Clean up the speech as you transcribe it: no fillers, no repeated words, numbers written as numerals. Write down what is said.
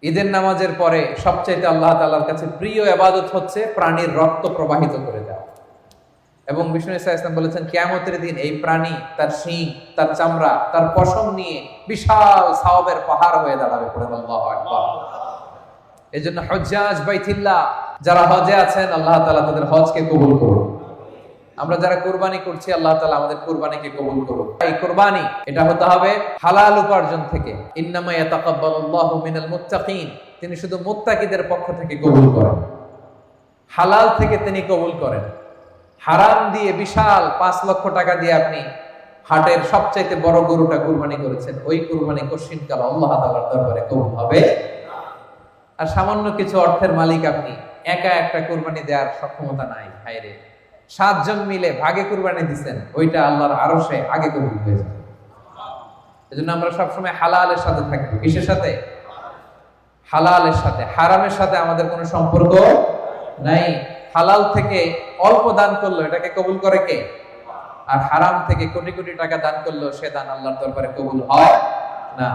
ঈদের নামাজের পরে সবচাইতে আল্লাহ তাআলার কাছে প্রিয় ইবাদত হচ্ছে প্রাণীর রক্ত প্রবাহিত করে দেওয়া। এবং বিষ্ণু ইসা ইসলাম বলেছেন কিয়ামতের দিন এই প্রাণী তার শিং, তার চামড়া, তার পশম নিয়ে বিশাল সওয়াবের পাহাড় হয়ে দাঁড়াবে। পড়েন আল্লাহু আকবার। এজন্য হজ্জাজ বাইতুল্লাহ যারা হজে আছেন আল্লাহ তাআলা তাদের হজকে কবুল করুন। আমরা যারা কুরবানি করছি আল্লাহ তাআলা আমাদের কুরবানিকে কবুল করুন। এই কুরবানি এটা হতে হবে হালাল উপার্জন থেকে। ইন্নামা ইয়াতাকাব্বালুল্লাহু মিনাল মুত্তাকিন, তিনি শুধু মুত্তাকিদের পক্ষ থেকে কবুল করেন, হালাল থেকে তিনি কবুল করেন। হারাম দিয়ে বিশাল 5 লক্ষ টাকা দিয়ে আপনি হাটের সবচাইতে বড় গরুটা কুরবানি করেছেন, ওই কুরবানি কশিনকাল আল্লাহ তাআলার দরবারে কবুল হবে। আর সামান্য কিছু অর্থের মালিক আপনি, একা একটা কুরবানি দেওয়ার সক্ষমতা নাই, হায়রে 7 জন মিলে ভাগে কুরবানি দিচ্ছেন, ওইটা আল্লাহর আরশে আগে কবুল হয়ে যাবে। এজন্য আমরা সবসময় হালালের সাথে থাকবো। কিসের সাথে? হালালের সাথে। হারামের সাথে আমাদের কোনো সম্পর্ক নাই। হালাল থেকে অল্প দান করলো এটাকে কবুল করে কে? আর হারাম থেকে কোটি কোটি টাকা দান করলো সে দান আল্লাহর দরবারে কবুল হয় না।